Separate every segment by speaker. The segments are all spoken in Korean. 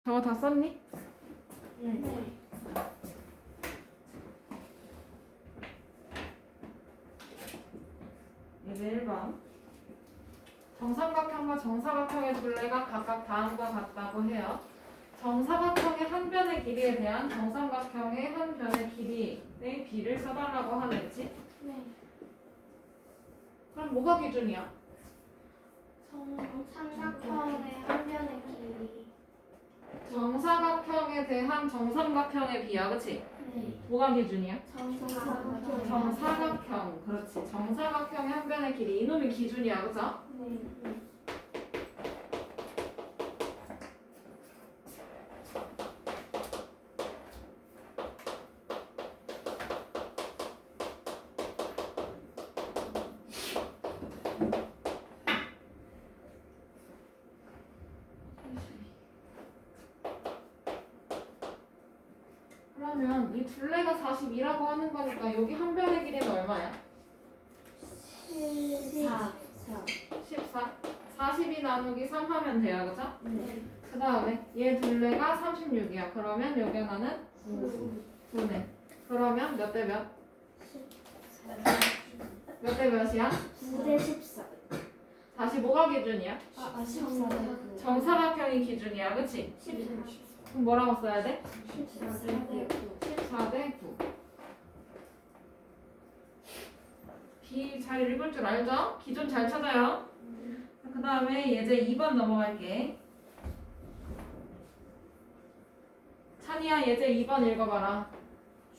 Speaker 1: 저거 다 썼니?
Speaker 2: 네.
Speaker 1: 이제 1번. 정삼각형과 정사각형의 둘레가 각각 다음과 같다고 해요. 정사각형의 한 변의 길이에 대한 정삼각형의 한 변의 길이의 비를 써달라고 하는지.
Speaker 2: 네.
Speaker 1: 그럼 뭐가 기준이야?
Speaker 2: 삼각형의 한 변의 길이.
Speaker 1: 정사각형에 대한 정삼각형의 비야, 그치?
Speaker 2: 네.
Speaker 1: 뭐가 기준이야?
Speaker 2: 정사각형.
Speaker 1: 정사각형, 그렇지. 정사각형의 한 변의 길이, 이놈이 기준이야, 그죠?
Speaker 2: 네.
Speaker 1: 그러면 이 둘레가 42라고 하는 거니까 여기 한 변의 길이는 얼마야?
Speaker 2: 14.
Speaker 1: 14. 42 나누기 3 하면 돼요, 그죠?
Speaker 2: 네.
Speaker 1: 그 다음에 얘 둘레가 36이야. 그러면 여기 하나는 9네. 그러면 몇 대 몇? 몇 대 몇이야?
Speaker 2: 9대 14.
Speaker 1: 다시 뭐가 기준이야?
Speaker 2: 14대
Speaker 1: 정사각형이 기준이야, 그치?
Speaker 2: 14.
Speaker 1: 그럼 뭐라고 써야 돼?
Speaker 2: 14대 9.
Speaker 1: 14대 9. B 잘 읽을 줄 알죠? 기준 잘 찾아요. 그 다음에 예제 2번 넘어갈게. 찬이야, 예제 2번 읽어봐라.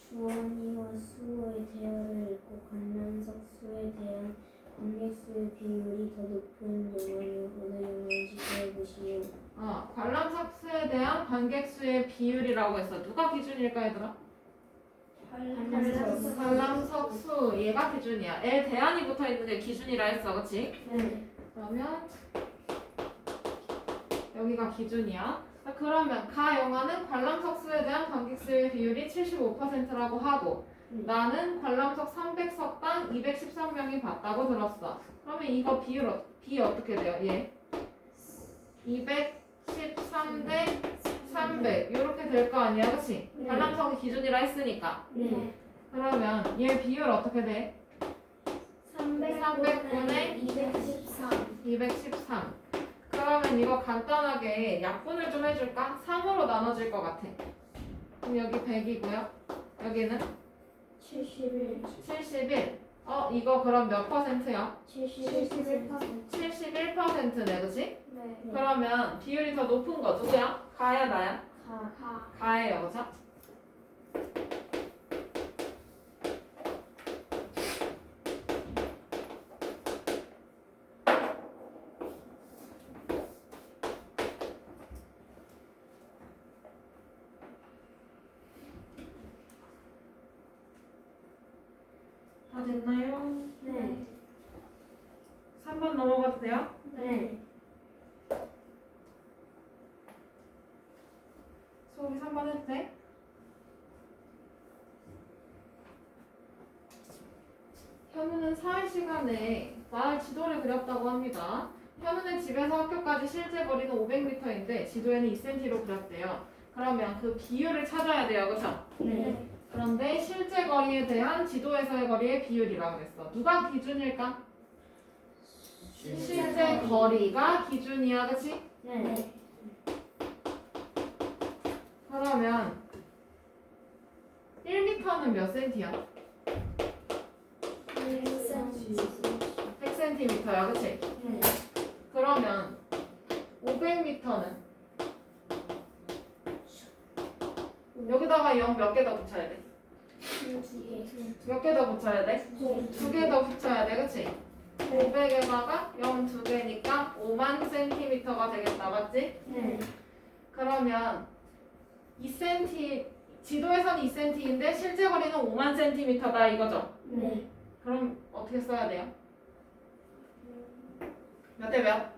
Speaker 3: 주원이와 수호의 대화를 읽고 관람석 수에 대한 관객수의 비율이 더 높은 영화를 어느 영화인지 구해보시오.
Speaker 1: 관람석 수에 대한 관객 수의 비율이라고 했어. 누가 기준일까, 얘들아? 관람석 수, 얘가 기준이야. 애 대안이 붙어 있는 게 기준이라 했어, 그치?
Speaker 2: 네.
Speaker 1: 그러면 여기가 기준이야. 자, 그러면 가 영화는 관람석 수에 대한 관객 수의 비율이 75%라고 하고 나는 관람석 300석당 213명이 봤다고 들었어. 그러면 이거 비 어떻게 돼요? 얘 213대 300 이렇게 될 거 아니야, 그치?
Speaker 2: 네.
Speaker 1: 관람석이 기준이라 했으니까.
Speaker 2: 네.
Speaker 1: 그러면 얘 비율 어떻게 돼?
Speaker 2: 300분의 213.
Speaker 1: 213. 그러면 이거 간단하게 약분을 좀 해줄까? 3으로 나눠질 것 같아. 그럼 여기 100이고요. 여기는
Speaker 2: 71.
Speaker 1: 71. 이거 그럼 몇 퍼센트야?
Speaker 2: 71%.
Speaker 1: 71%네, 그치?
Speaker 2: 네.
Speaker 1: 그러면 비율이 더 높은 거 누구야? 가야 나야?
Speaker 2: 가.
Speaker 1: 가예요, 그죠? 다 됐나요?
Speaker 2: 네.
Speaker 1: 3번 넘어가도 돼요?
Speaker 2: 네.
Speaker 1: 수업이 3번 해도 돼? 현우는 사회 시간에 마을 지도를 그렸다고 합니다. 현우는 집에서 학교까지 실제 거리는 500m인데 지도에는 2cm로 그렸대요. 그러면 그 비율을 찾아야 돼요, 그렇죠?
Speaker 2: 네.
Speaker 1: 그런데 실제 거리에 대한 지도에서의 거리의 비율이라고 했어. 누가 기준일까? 실제 거리가 기준이야, 그치?
Speaker 2: 네.
Speaker 1: 그러면 1m는 몇 cm야? 100cm야, 그치?
Speaker 2: 네.
Speaker 1: 그러면 500m는 여기다가 0 몇 개 더 붙여야 돼? 몇 개 더 붙여야 돼? 2개 더 붙여야 돼, 그치? 500에다가 0 2개니까 5만 cm가 되겠다, 맞지?
Speaker 2: 네.
Speaker 1: 그러면 2cm, 지도에서는 2cm인데 실제 거리는 5만 cm다 이거죠?
Speaker 2: 네.
Speaker 1: 그럼 어떻게 써야 돼요? 몇 대 몇?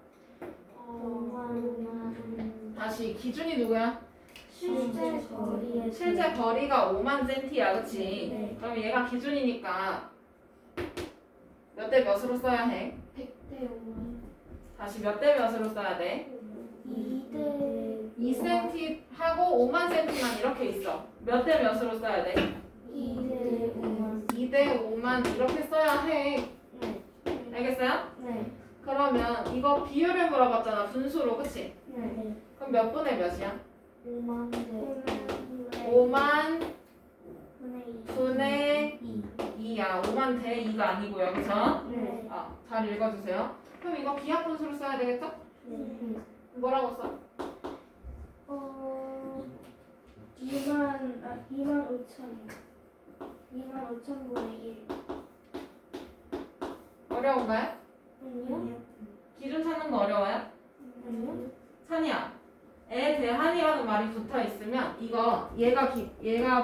Speaker 1: 다시 기준이 누구야?
Speaker 2: 실제 거리에
Speaker 1: 실제 거리가 5만 cm야, 그치?
Speaker 2: 네.
Speaker 1: 그럼 얘가 기준이니까 몇 대 몇으로 써야 해?
Speaker 2: 100대 5만.
Speaker 1: 다시 몇 대 몇으로 써야 돼?
Speaker 2: 2대
Speaker 1: 2cm 하고 5만 cm만 이렇게 있어. 몇 대 몇으로 써야 돼?
Speaker 2: 2대 5만.
Speaker 1: 2대 5만 이렇게 써야 해.
Speaker 3: 네.
Speaker 1: 알겠어요?
Speaker 3: 네.
Speaker 1: 그러면 이거 비율을 물어봤잖아. 분수로, 그치?
Speaker 3: 네.
Speaker 1: 그럼 몇 분의 몇이야?
Speaker 3: 5만 대
Speaker 1: 5만
Speaker 2: 분의
Speaker 1: 분의 2야. 5만 대 2가 아니고요. 그쵸?
Speaker 3: 네.
Speaker 1: 잘 읽어주세요. 그럼 이거 비합 분수로 써야 되겠죠?
Speaker 3: 네.
Speaker 1: 뭐라고 써?
Speaker 2: 2만 5천 분의 1.
Speaker 1: 어려운가요?
Speaker 2: 아니요?
Speaker 1: 기준 찾는 거 어려워요?
Speaker 2: 아니요?
Speaker 1: 찬이야. 에 대한이라는 말이 붙어 있으면 이거 얘가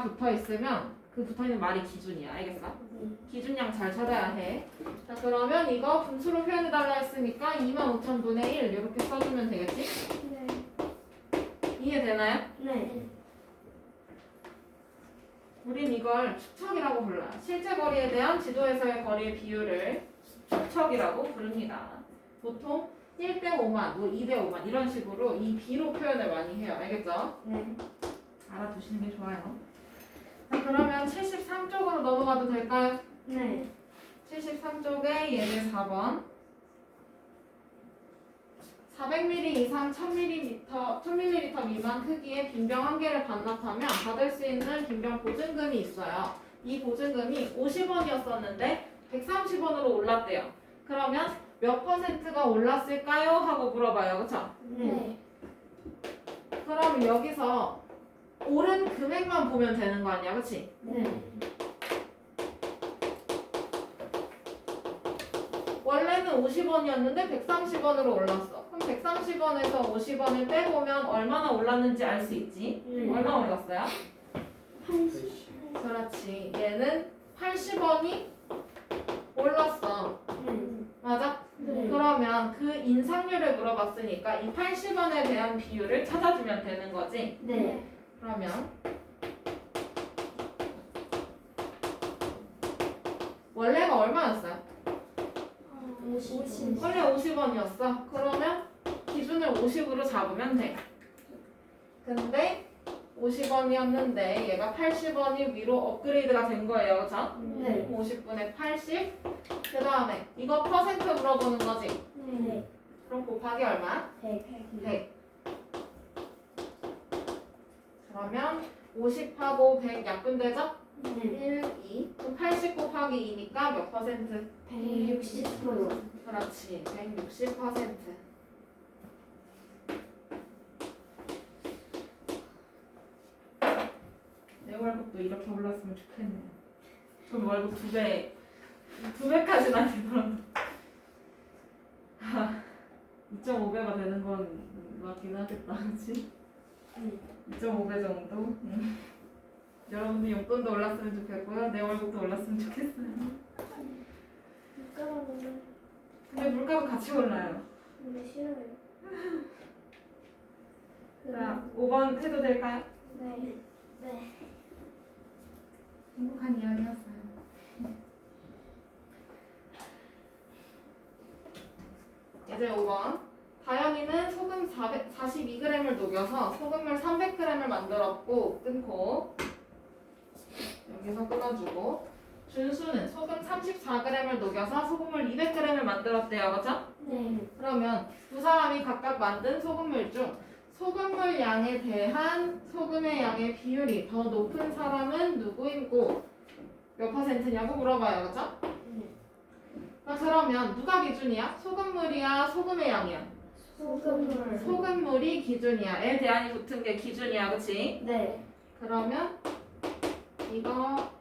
Speaker 1: 붙어 있으면 그 붙어 있는 말이 기준이야. 알겠어? 기준량 잘 찾아야 해. 자, 그러면 이거 분수로 표현해 달라 했으니까 25,000분의 1 이렇게 써주면 되겠지?
Speaker 2: 네.
Speaker 1: 이해되나요?
Speaker 3: 네.
Speaker 1: 우린 이걸 축척이라고 불러요. 실제 거리에 대한 지도에서의 거리의 비율을 축척이라고 부릅니다. 보통 1대 5만, 뭐 2대 5만 이런 식으로 이 비로 표현을 많이 해요. 알겠죠?
Speaker 3: 네.
Speaker 1: 알아두시는 게 좋아요. 자, 그러면 73쪽으로 넘어가도 될까요?
Speaker 3: 네.
Speaker 1: 73쪽에 예제 4번. 400ml 이상 1000ml 미만 크기의 빈병 한 개를 반납하면 받을 수 있는 빈병 보증금이 있어요. 이 보증금이 50원이었었는데 130원으로 올랐대요. 그러면 몇 퍼센트가 올랐을까요? 하고 물어봐요. 그쵸?
Speaker 3: 네.
Speaker 1: 그럼 여기서 오른 금액만 보면 되는 거 아니야? 그치?
Speaker 3: 네.
Speaker 1: 원래는 50원이었는데 130원으로 올랐어. 그럼 130원에서 50원을 빼보면 얼마나 올랐는지 알 수 있지?
Speaker 3: 네.
Speaker 1: 얼마 올랐어요? 그렇지. 얘는 80원이 올랐어. 맞아?
Speaker 3: 네.
Speaker 1: 그러면 그 인상률을 물어봤으니까 이 80원에 대한 비율을 찾아주면 되는 거지.
Speaker 3: 네.
Speaker 1: 그러면 원래가 얼마였어요?
Speaker 2: 50.
Speaker 1: 원래 50원이었어. 그러면 기준을 50으로 잡으면 돼. 근데 50원이었는데 얘가 80원이 위로 업그레이드가 된 거예요. 그쵸?
Speaker 3: 네.
Speaker 1: 50분의 80. 그 다음에 이거 퍼센트 물어보는 거지.
Speaker 3: 네.
Speaker 1: 그럼 곱하기 얼마?
Speaker 3: 100.
Speaker 1: 100. 그러면 50하고 100 약분되죠?
Speaker 3: 네.
Speaker 1: 1, 2. 그럼 80 곱하기 2니까 몇 퍼센트?
Speaker 3: 160%.
Speaker 1: 그렇지. 160%. 내 월급도 이렇게 올랐으면 좋겠네요. 그럼 월급 2배까지는 아니더라도 2.5배가 되는 건 맞긴 하겠다. 그치? 2.5배 정도? 여러분들 용돈도 올랐으면 좋겠고요. 내 월급도 올랐으면 좋겠어요.
Speaker 2: 물가는
Speaker 1: 근데 물가가 같이 올라요.
Speaker 2: 근데 싫어요.
Speaker 1: 자, 5번 해도 될까요?
Speaker 2: 네. 네.
Speaker 1: 행복한 이야기였어요. 이제 5번. 다현이는 소금 42g을 녹여서 소금물 300g을 만들었고 끊고 여기서 끊어주고 준수는 소금 34g을 녹여서 소금물 200g을 만들었대요. 그렇죠?
Speaker 2: 네.
Speaker 1: 그러면 두 사람이 각각 만든 소금물 중 소금물 양에 대한 소금의 양의 비율이 더 높은 사람은 누구이고 몇 퍼센트냐고 물어봐요. 그렇죠? 그러면 누가 기준이야? 소금물이야? 소금의 양이야?
Speaker 2: 소금물.
Speaker 1: 소금물이 기준이야. 에 대한이 붙은 게 기준이야. 그치?
Speaker 3: 네.
Speaker 1: 그러면 이거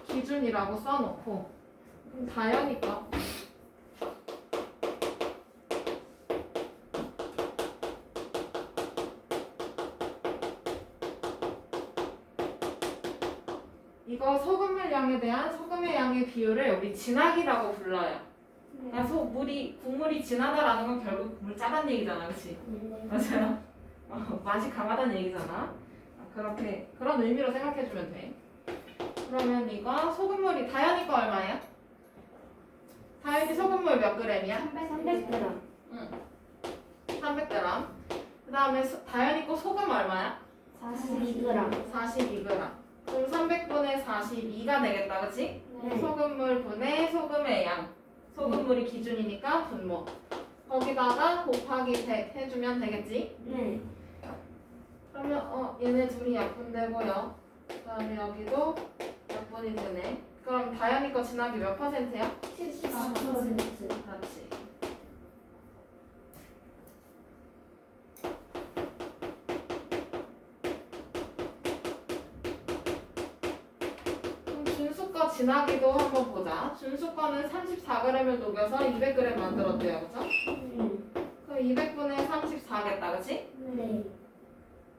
Speaker 1: 기준이라고 써놓고 그럼 다현이 거 이거 소금물 양에 대한 소금의 양의 비율을 우리 진하기라고 불러요. 그러니까 국물이 진하다라는 건 결국 국물 짜다는 얘기잖아. 그치? 맞아요. 맛이 강하다는 얘기잖아. 그런 의미로 생각해주면 돼. 그러면 이거 소금물이 다현이 거 얼마예요? 다현이 소금물 몇 g이야?
Speaker 3: 300g.
Speaker 1: 응. 300g. 그 다음에 다현이 거 소금 얼마야?
Speaker 3: 42g.
Speaker 1: 42g. 그럼 300분의 42가 되겠다, 그치?
Speaker 3: 네.
Speaker 1: 소금물 분의 소금의 양. 소금물이 기준이니까 분모. 거기다가 곱하기 100 해주면 되겠지?
Speaker 3: 네.
Speaker 1: 그러면 얘네 둘이 약분되고요. 그다음에 여기도 약분이 되네. 그럼 다현이 거 진학이 몇 %야?
Speaker 3: 14%.
Speaker 1: 그렇지. 그럼 준수 거 진학이도 한번 보자. 준수 거는 34g을 녹여서 200g 만들었대요, 그죠? 그럼 200분의 34겠다, 그치?
Speaker 3: 네.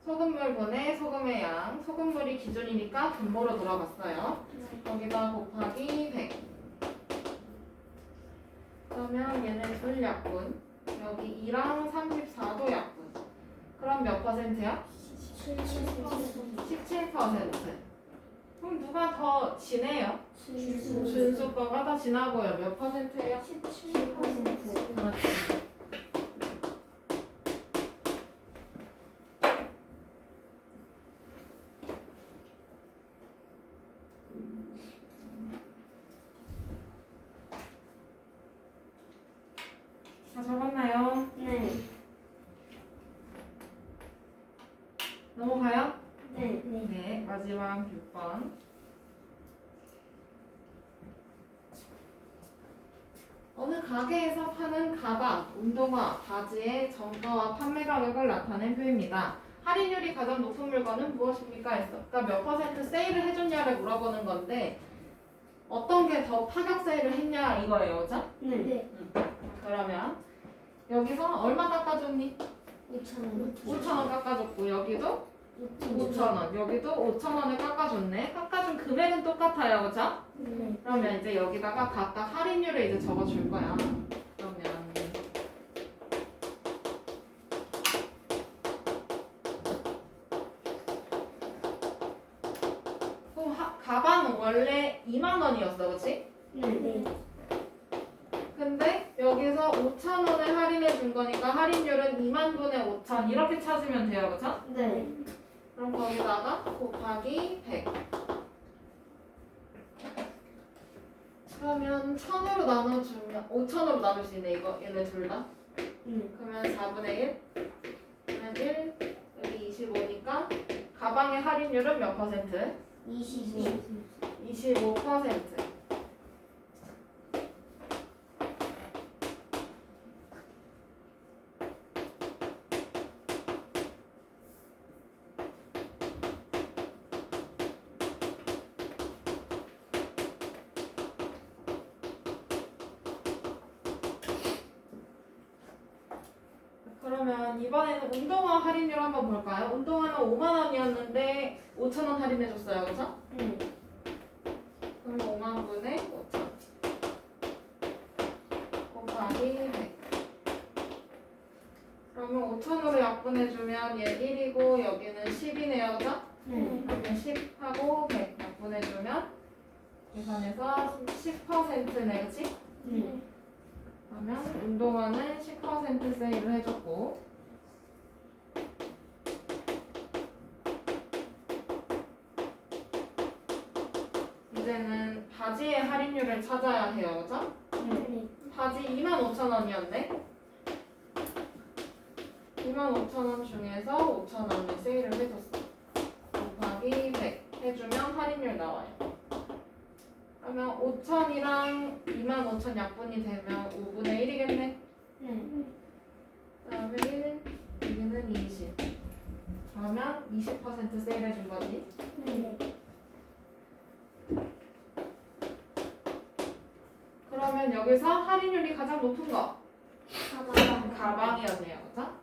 Speaker 1: 소금물 분의 소금의 양. 소금물이 기준이니까 분모로 들어갔어요. 거기다 곱하기 100. 그러면 얘네 둘 약분. 여기 2랑 34도 약분. 그럼 몇 %야? 17%. 그럼 누가 더 진해요? 준수 거가 더 진하고요. 몇 %예요?
Speaker 3: 17%.
Speaker 1: 그렇지. 다 적었나요?
Speaker 3: 네.
Speaker 1: 넘어가요?
Speaker 3: 네. 네.
Speaker 1: 네, 마지막 6번. 어느 가게에서 파는 가방, 운동화, 바지의 정가와 판매 가격을 나타낸 표입니다. 할인율이 가장 높은 물건은 무엇입니까? 했어. 그러니까 몇 퍼센트 세일을 해줬냐를 물어보는 건데 어떤 게 더 파격 세일을 했냐 이거예요, 그죠?
Speaker 3: 네.
Speaker 1: 그러면 여기서 얼마 깎아줬니?
Speaker 3: 5,000원.
Speaker 1: 5,000원 깎아줬고 여기도 5,000원, 여기도 5,000원을 깎아줬네. 깎아준 금액은 똑같아요, 그죠?
Speaker 3: 네.
Speaker 1: 그러면 이제 여기다가 각각 할인율을 이제 적어줄 거야. 그러면 가방은 원래 2만 원이었어, 그렇지?
Speaker 3: 네.
Speaker 1: 근데 여기서 5,000원을 할인해 준 거니까 할인율은 2만 분의 5,000 이렇게 찾으면 돼요, 그렇죠?
Speaker 3: 네.
Speaker 1: 그럼 거기다가 곱하기 100. 그러면 1,000으로 나눠주면 5,000으로 나눌 수 있네, 이거 얘네 둘 다. 그러면 4분의 1. 그러면 1 여기 25니까 가방의 할인율은 몇 %?
Speaker 3: 25.
Speaker 1: 25%. 그러면 이번에는 운동화 할인율 한번 볼까요? 운동화는 5만 원이었는데 5,000원 할인해줬어요, 그렇죠?
Speaker 3: 네.
Speaker 1: 그럼 5만 분의 5,000 곱하기 100. 그러면 5,000으로 약분해주면 얘 1이고 여기는 10이네요, 그죠?
Speaker 3: 네.
Speaker 1: 그러면 10하고 100 약분해주면 계산해서 10%네, 그치?
Speaker 3: 네.
Speaker 1: 그러면 운동화는 10% 세일을 해줬고 이제는 바지의 할인율을 찾아야 해요, 그죠?
Speaker 3: 네.
Speaker 1: 바지 25,000원이었네. 25,000원 중에서 5,000원을 세일을 해줬어. 곱하기 100 해주면 할인율 나와요. 그러면 5,000이랑 25,000 약분이 되면 5분의 1이겠네.
Speaker 3: 네.
Speaker 1: 그다음에 1, 여기는 20. 그러면 20% 세일해준 거지.
Speaker 3: 네.
Speaker 1: 그러면 여기서 할인율이 가장 높은 거
Speaker 3: 가방.
Speaker 1: 가방이었네요, 그죠?